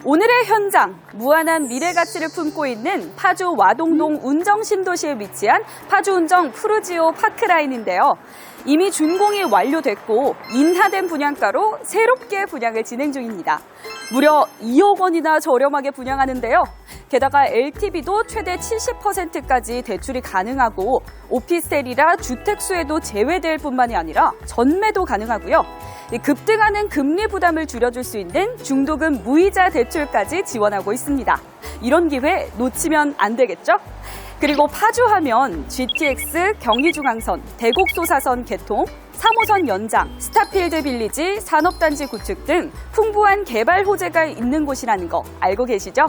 오늘의 현장, 무한한 미래 가치를 품고 있는 파주 와동동 운정신도시에 위치한 파주운정 푸르지오 파크라인인데요. 이미 준공이 완료됐고 인하된 분양가로 새롭게 분양을 진행 중입니다. 무려 2억 원이나 저렴하게 분양하는데요. 게다가 LTV도 최대 70%까지 대출이 가능하고 오피스텔이라 주택수에도 제외될 뿐만이 아니라 전매도 가능하고요. 급등하는 금리 부담을 줄여줄 수 있는 중도금 무이자 대출까지 지원하고 있습니다. 이런 기회 놓치면 안 되겠죠? 그리고 파주하면 GTX 경의중앙선, 대곡소사선 개통, 3호선 연장, 스타필드 빌리지, 산업단지 구축 등 풍부한 개발 호재가 있는 곳이라는 거 알고 계시죠?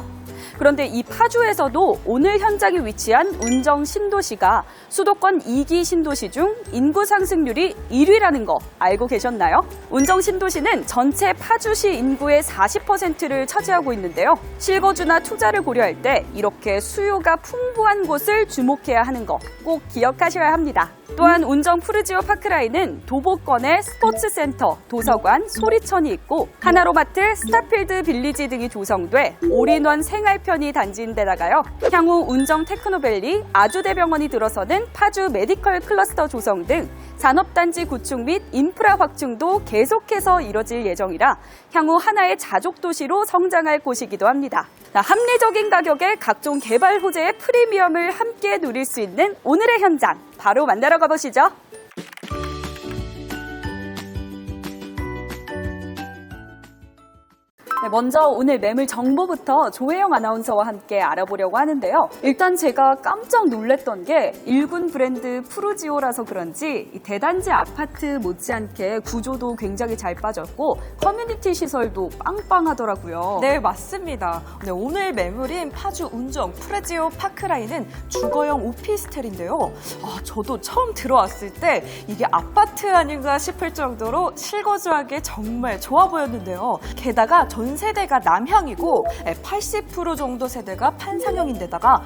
그런데 이 파주에서도 오늘 현장에 위치한 운정 신도시가 수도권 2기 신도시 중 인구 상승률이 1위라는 거 알고 계셨나요? 운정 신도시는 전체 파주시 인구의 40%를 차지하고 있는데요. 실거주나 투자를 고려할 때 이렇게 수요가 풍부한 곳을 주목해야 하는 거 꼭 기억하셔야 합니다. 또한 운정 푸르지오 파크라인은 도보권에 스포츠센터, 도서관, 소리천이 있고 하나로마트, 스타필드 빌리지 등이 조성돼 올인원 생활편의 단지인데다가요. 향후 운정 테크노밸리, 아주대병원이 들어서는 파주 메디컬 클러스터 조성 등 산업단지 구축 및 인프라 확충도 계속해서 이뤄질 예정이라 향후 하나의 자족도시로 성장할 곳이기도 합니다. 합리적인 가격에 각종 개발 호재의 프리미엄을 함께 누릴 수 있는 오늘의 현장, 바로 만나러 가보시죠. 네, 먼저 오늘 매물 정보부터 조혜영 아나운서와 함께 알아보려고 하는데요. 일단 제가 깜짝 놀랐던 게 일군 브랜드 푸르지오라서 그런지 이 대단지 아파트 못지않게 구조도 굉장히 잘 빠졌고 커뮤니티 시설도 빵빵하더라고요. 네, 맞습니다. 네, 오늘 매물인 파주 운정 푸르지오 파크라인은 주거용 오피스텔인데요. 저도 처음 들어왔을 때 이게 아파트 아닌가 싶을 정도로 실거주하기 정말 좋아 보였는데요. 게다가 전 세대가 남향이고 80% 정도 세대가 판상형인데다가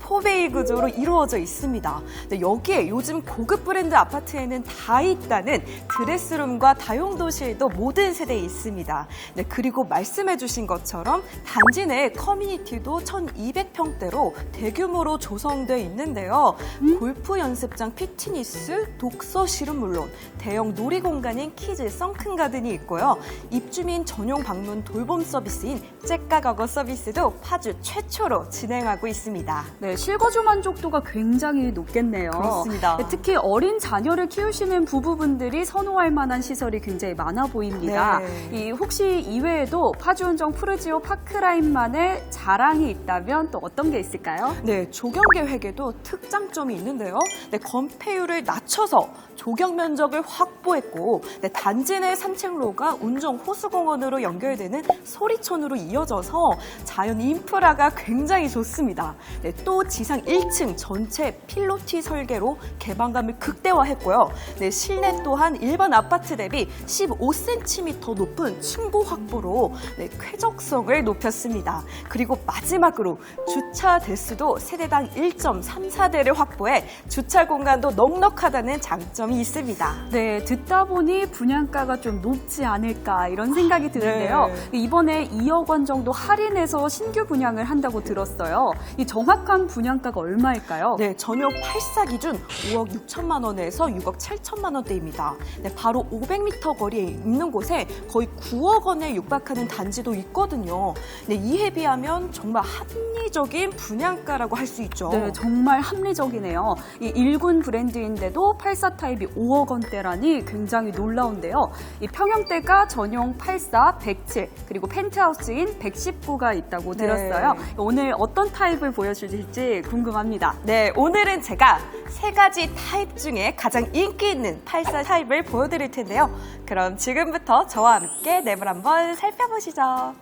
포베이 구조로 이루어져 있습니다. 네, 여기에 요즘 고급 브랜드 아파트에는 다 있다는 드레스룸과 다용도실도 모든 세대에 있습니다. 네, 그리고 말씀해주신 것처럼 단지 내 커뮤니티도 1200평대로 대규모로 조성되어 있는데요. 골프 연습장, 피트니스, 독서실은 물론 대형 놀이공간인 키즈 선큰 가든이 있고요. 입주민 전용 방문 돌봄 서비스인 째까거거 서비스도 파주 최초로 진행하고 있습니다. 네, 실거주 만족도가 굉장히 높겠네요. 그렇습니다. 특히 어린 자녀를 키우시는 부부분들이 선호할 만한 시설이 굉장히 많아 보입니다. 네. 혹시 이외에도 파주운정 푸르지오 파크라인만의 자랑이 있다면 또 어떤 게 있을까요? 네, 조경 계획에도 특장점이 있는데요. 네, 건폐율을 낮춰서 조경 면적을 확보했고, 네, 단지 내 산책로가 운정 호수공원으로 연결되는 소리천으로 이어져서 자연 인프라가 굉장히 좋습니다. 네, 또 지상 1층 전체 필로티 설계로 개방감을 극대화했고요. 네, 실내 또한 일반 아파트 대비 15cm 높은 층고 확보로 네, 쾌적성을 높였습니다. 그리고 마지막으로 주차 대수도 세대당 1.34대를 확보해 주차 공간도 넉넉하다는 장점이 있습니다. 네, 듣다 보니 분양가가 좀 높지 않을까 이런 생각이 드는데요. 네. 이번에 2억 원 정도 할인해서 신규 분양을 한다고 들었어요. 이 정확한 분양가가 얼마일까요? 네, 전용 8사 기준 5억 6천만 원에서 6억 7천만 원대입니다. 네, 바로 500m 거리에 있는 곳에 거의 9억 원에 육박하는 단지도 있거든요. 네, 이에 비하면 정말 합리적인 분양가라고 할 수 있죠. 네, 정말 합리적이네요. 이 1군 브랜드인데도 84 타입이 5억 원대라니 굉장히 놀라운데요. 이 평형대가 전용 84, 107, 그리고 펜트하우스인 119가 있다고 들었어요. 네. 오늘 어떤 타입을 보여주실지 궁금합니다. 네, 오늘은 제가 세 가지 타입 중에 가장 인기 있는 84 타입을 보여드릴 텐데요. 그럼 지금부터 저와 함께 매물 한번 살펴보시죠.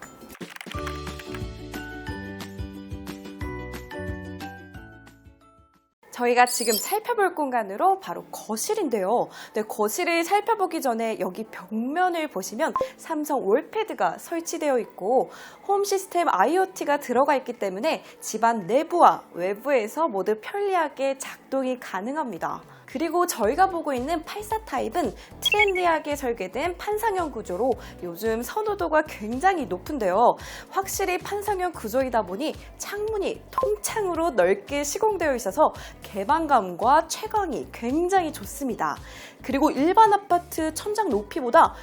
저희가 지금 살펴볼 공간으로 바로 거실인데요. 네, 거실을 살펴보기 전에 여기 벽면을 보시면 삼성 월패드가 설치되어 있고 홈 시스템 IoT가 들어가 있기 때문에 집안 내부와 외부에서 모두 편리하게 작동이 가능합니다. 그리고 저희가 보고 있는 84 타입은 트렌디하게 설계된 판상형 구조로 요즘 선호도가 굉장히 높은데요. 확실히 판상형 구조이다 보니 창문이 통창으로 넓게 시공되어 있어서 개방감과 채광이 굉장히 좋습니다. 그리고 일반 아파트 천장 높이보다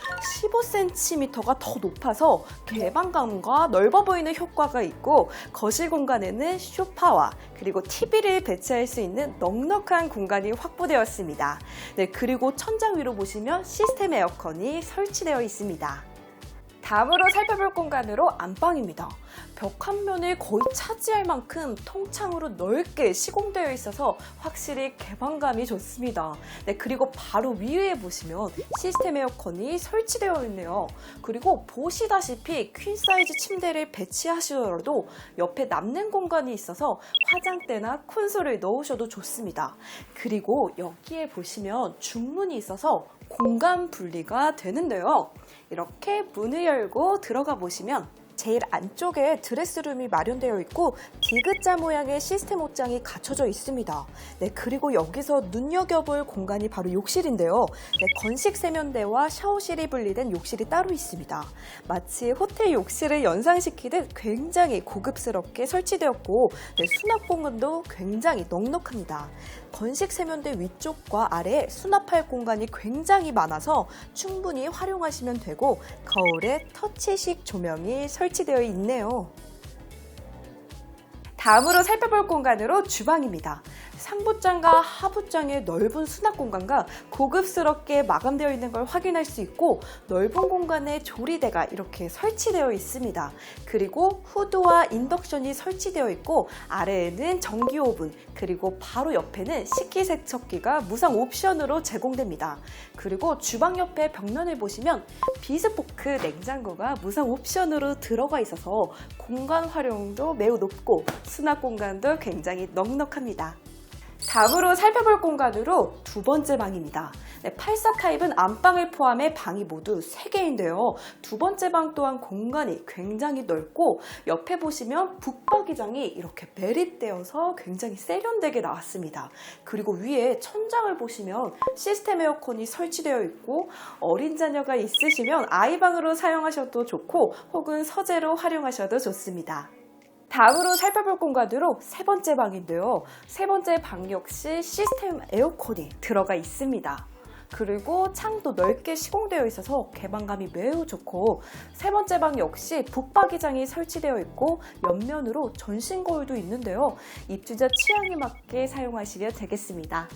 15cm가 더 높아서 개방감과 넓어 보이는 효과가 있고, 거실 공간에는 소파와 그리고 TV를 배치할 수 있는 넉넉한 공간이 확보되었습니다. 네, 그리고 천장 위로 보시면 시스템 에어컨이 설치되어 있습니다. 다음으로 살펴볼 공간으로 안방입니다. 벽 한 면을 거의 차지할 만큼 통창으로 넓게 시공되어 있어서 확실히 개방감이 좋습니다. 네, 그리고 바로 위에 보시면 시스템 에어컨이 설치되어 있네요. 그리고 보시다시피 퀸 사이즈 침대를 배치하시더라도 옆에 남는 공간이 있어서 화장대나 콘솔을 넣으셔도 좋습니다. 그리고 여기에 보시면 중문이 있어서 공간 분리가 되는데요. 이렇게 문을 열고 들어가 보시면 제일 안쪽에 드레스룸이 마련되어 있고 D자 모양의 시스템 옷장이 갖춰져 있습니다. 네, 그리고 여기서 눈여겨볼 공간이 바로 욕실인데요. 네, 건식 세면대와 샤워실이 분리된 욕실이 따로 있습니다. 마치 호텔 욕실을 연상시키듯 굉장히 고급스럽게 설치되었고, 네, 수납 공간도 굉장히 넉넉합니다. 건식 세면대 위쪽과 아래에 수납할 공간이 굉장히 많아서 충분히 활용하시면 되고, 거울에 터치식 조명이 설치되어 있네요. 다음으로 살펴볼 공간으로 주방입니다. 상부장과 하부장의 넓은 수납 공간과 고급스럽게 마감되어 있는 걸 확인할 수 있고, 넓은 공간에 조리대가 이렇게 설치되어 있습니다. 그리고 후드와 인덕션이 설치되어 있고, 아래에는 전기 오븐, 그리고 바로 옆에는 식기세척기가 무상 옵션으로 제공됩니다. 그리고 주방 옆에 벽면을 보시면 비스포크 냉장고가 무상 옵션으로 들어가 있어서 공간 활용도 매우 높고 수납 공간도 굉장히 넉넉합니다. 다음으로 살펴볼 공간으로 두 번째 방입니다. 네, 84 타입은 안방을 포함해 방이 모두 3개인데요. 두 번째 방 또한 공간이 굉장히 넓고, 옆에 보시면 북박이장이 이렇게 매립되어서 굉장히 세련되게 나왔습니다. 그리고 위에 천장을 보시면 시스템 에어컨이 설치되어 있고, 어린 자녀가 있으시면 아이방으로 사용하셔도 좋고 혹은 서재로 활용하셔도 좋습니다. 다음으로 살펴볼 공간으로 세 번째 방인데요. 세 번째 방 역시 시스템 에어컨이 들어가 있습니다. 그리고 창도 넓게 시공되어 있어서 개방감이 매우 좋고, 세 번째 방 역시 북박이장이 설치되어 있고 옆면으로 전신 거울도 있는데요. 입주자 취향에 맞게 사용하시면 되겠습니다.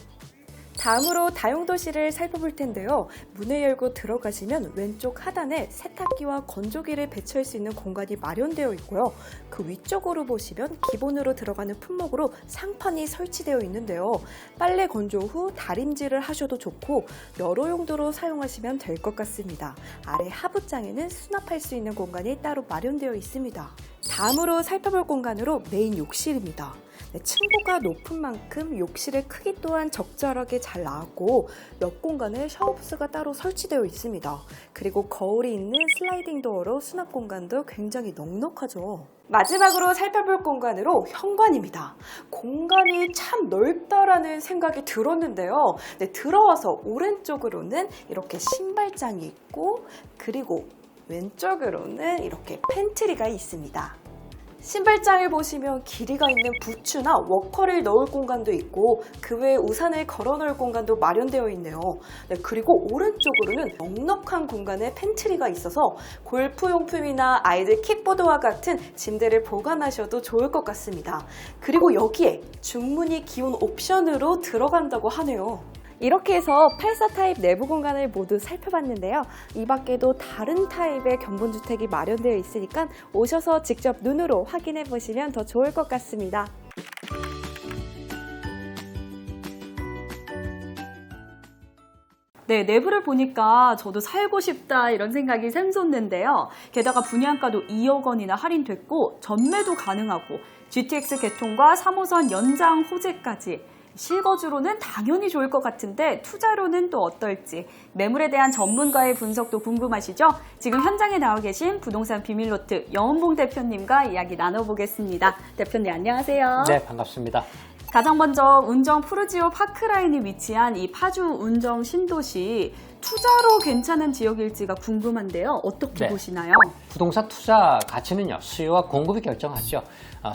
다음으로 다용도실을 살펴볼 텐데요. 문을 열고 들어가시면 왼쪽 하단에 세탁기와 건조기를 배치할 수 있는 공간이 마련되어 있고요. 그 위쪽으로 보시면 기본으로 들어가는 품목으로 상판이 설치되어 있는데요. 빨래 건조 후 다림질을 하셔도 좋고 여러 용도로 사용하시면 될 것 같습니다. 아래 하부장에는 수납할 수 있는 공간이 따로 마련되어 있습니다. 다음으로 살펴볼 공간으로 메인 욕실입니다. 네, 층고가 높은 만큼 욕실의 크기 또한 적절하게 잘 나왔고, 옆 공간에 샤워부스가 따로 설치되어 있습니다. 그리고 거울이 있는 슬라이딩 도어로 수납 공간도 굉장히 넉넉하죠. 마지막으로 살펴볼 공간으로 현관입니다. 공간이 참 넓다라는 생각이 들었는데요. 네, 들어와서 오른쪽으로는 이렇게 신발장이 있고, 그리고 왼쪽으로는 이렇게 팬트리가 있습니다. 신발장을 보시면 길이가 있는 부츠나 워커를 넣을 공간도 있고, 그 외에 우산을 걸어 놓을 공간도 마련되어 있네요. 네, 그리고 오른쪽으로는 넉넉한 공간에 팬트리가 있어서 골프용품이나 아이들 킥보드와 같은 짐들을 보관하셔도 좋을 것 같습니다. 그리고 여기에 중문이 기본 옵션으로 들어간다고 하네요. 이렇게 해서 84 타입 내부 공간을 모두 살펴봤는데요. 이 밖에도 다른 타입의 견본주택이 마련되어 있으니까 오셔서 직접 눈으로 확인해 보시면 더 좋을 것 같습니다. 네, 내부를 보니까 저도 살고 싶다 이런 생각이 샘솟는데요. 게다가 분양가도 2억 원이나 할인됐고 전매도 가능하고 GTX 개통과 3호선 연장 호재까지, 실거주로는 당연히 좋을 것 같은데 투자로는 또 어떨지, 매물에 대한 전문가의 분석도 궁금하시죠? 지금 현장에 나와 계신 부동산 비밀노트 영은봉 대표님과 이야기 나눠보겠습니다. 대표님 안녕하세요. 네, 반갑습니다. 가장 먼저 운정 푸르지오 파크라인이 위치한 이 파주 운정 신도시 투자로 괜찮은 지역일지가 궁금한데요. 어떻게 네. 보시나요? 부동산 투자 가치는요, 수요와 공급이 결정하죠.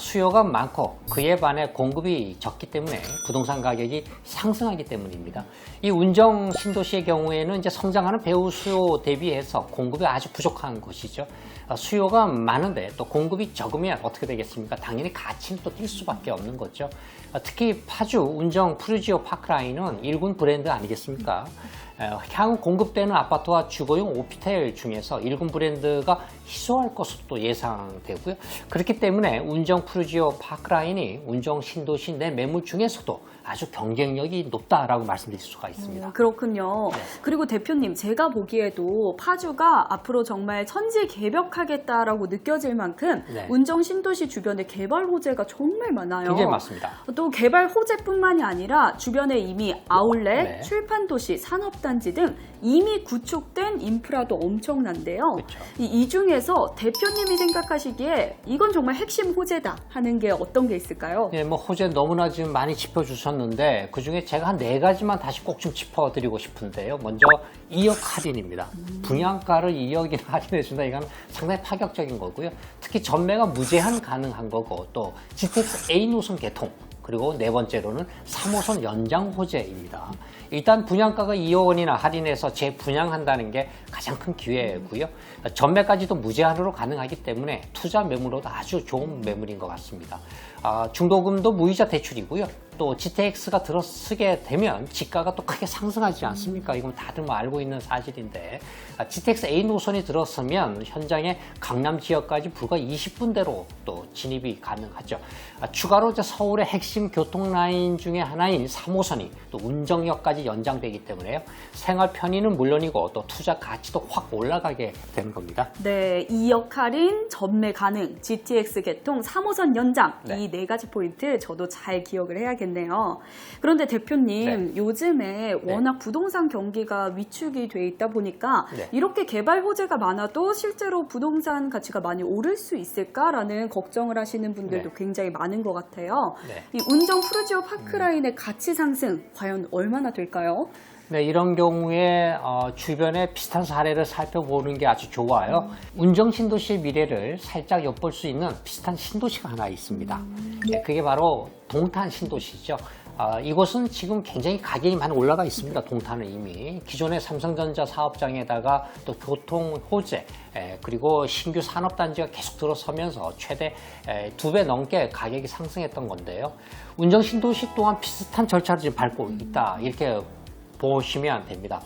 수요가 많고 그에 반해 공급이 적기 때문에 부동산 가격이 상승하기 때문입니다. 이 운정 신도시의 경우에는 이제 성장하는 배후 수요 대비해서 공급이 아주 부족한 곳이죠. 수요가 많은데 또 공급이 적으면 어떻게 되겠습니까? 당연히 가치는 또 뛸 수밖에 없는 거죠. 특히 파주 운정 푸르지오 파크라인은 일군 브랜드 아니겠습니까? 향후 공급되는 아파트와 주거용 오피스텔 중에서 일군 브랜드가 희소할 것으로 또 예상되고요. 그렇기 때문에 운정 푸르지오 파크라인이 운정 신도시 내 매물 중에서도 아주 경쟁력이 높다라고 말씀드릴 수가 있습니다. 그렇군요. 그리고 대표님, 제가 보기에도 파주가 앞으로 정말 천지개벽하겠다라고 느껴질 만큼 네. 운정 신도시 주변에 개발 호재가 정말 많아요. 굉장히 맞습니다. 또 개발 호재뿐만이 아니라 주변에 이미 아울렛, 네. 출판도시, 산업단지 등 이미 구축된 인프라도 엄청난데요. 그렇죠. 이 중에서 대표님이 생각하시기에 이건 정말 핵심 호재다 하는 게 어떤 게 있을까요? 예, 뭐 호재 너무나 지금 많이 짚어주셨는데 그 중에 제가 한 4가지만 다시 꼭 좀 짚어드리고 싶은데요. 먼저 2억 할인입니다. 분양가를 2억이나 할인해준다. 이건 상당히 파격적인 거고요. 특히 전매가 무제한 가능한 거고 또 GTX A 노선 개통. 그리고 네 번째로는 3호선 연장 호재입니다. 일단 분양가가 2억 원이나 할인해서 재분양한다는 게 가장 큰 기회고요. 전매까지도 무제한으로 가능하기 때문에 투자 매물로도 아주 좋은 매물인 것 같습니다. 중도금도 무이자 대출이고요. 또 GTX가 들어서게 되면 지가가 또 크게 상승하지 않습니까? 이건 다들 뭐 알고 있는 사실인데 GTX A 노선이 들어서면 현장의 강남 지역까지 불과 20분대로 또 진입이 가능하죠. 추가로 이제 서울의 핵심 교통 라인 중에 하나인 3호선이 또 운정역까지 연장되기 때문에요. 생활 편의는 물론이고 또 투자 가치도 확 올라가게 되는 겁니다. 네, 2억 할인, 전매 가능, GTX 개통, 3호선 연장 네. 이 4가지 포인트 저도 잘 기억을 해야겠네요. 그런데 대표님, 요즘에 워낙 부동산 경기가 위축이 돼 있다 보니까 네. 이렇게 개발 호재가 많아도 실제로 부동산 가치가 많이 오를 수 있을까라는 걱정을 하시는 분들도 네. 굉장히 많은 것 같아요. 네. 이 운정 푸르지오 파크라인의 가치 상승 과연 얼마나 될까요? 네, 이런 경우에 주변에 비슷한 사례를 살펴보는 게 아주 좋아요. 운정 신도시의 미래를 살짝 엿볼 수 있는 비슷한 신도시가 하나 있습니다. 네, 그게 바로 동탄 신도시죠. 이곳은 지금 굉장히 가격이 많이 올라가 있습니다. 동탄은 이미 기존의 삼성전자 사업장에다가 또 교통 호재 그리고 신규 산업단지가 계속 들어서면서 최대 2배 넘게 가격이 상승했던 건데요. 운정 신도시 또한 비슷한 절차를 지금 밟고 있다 이렇게 보시면 됩니다.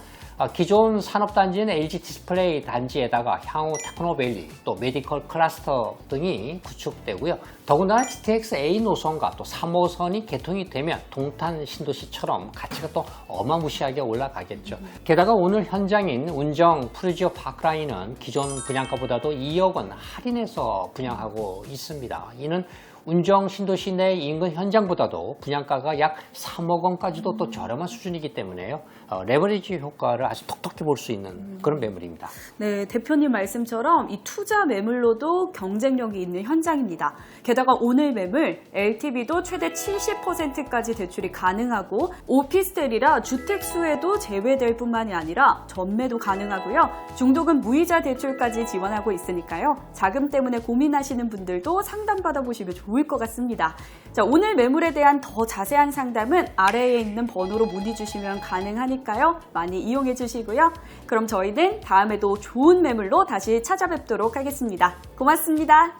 기존 산업단지는 LG 디스플레이 단지에다가 향후 테크노밸리, 또 메디컬 클러스터 등이 구축되고요. 더군다나 GTX A 노선과 또 3호선이 개통이 되면 동탄 신도시처럼 가치가 또 어마무시하게 올라가겠죠. 게다가 오늘 현장인 운정 푸르지오 파크라인은 기존 분양가보다도 2억 원 할인해서 분양하고 있습니다. 이는 운정 신도시 내 인근 현장보다도 분양가가 약 3억 원까지도 또 저렴한 수준이기 때문에요. 레버리지 효과를 아주 톡톡히 볼 수 있는 그런 매물입니다. 네, 대표님 말씀처럼 이 투자 매물로도 경쟁력이 있는 현장입니다. 게다가 오늘 매물 LTV도 최대 70%까지 대출이 가능하고 오피스텔이라 주택 수에도 제외될 뿐만이 아니라 전매도 가능하고요. 중도금 무이자 대출까지 지원하고 있으니까요. 자금 때문에 고민하시는 분들도 상담 받아보시면 좋을 것 같습니다. 자, 오늘 매물에 대한 더 자세한 상담은 아래에 있는 번호로 문의 주시면 가능하니까요. 많이 이용해 주시고요. 그럼 저희는 다음에도 좋은 매물로 다시 찾아뵙도록 하겠습니다. 고맙습니다.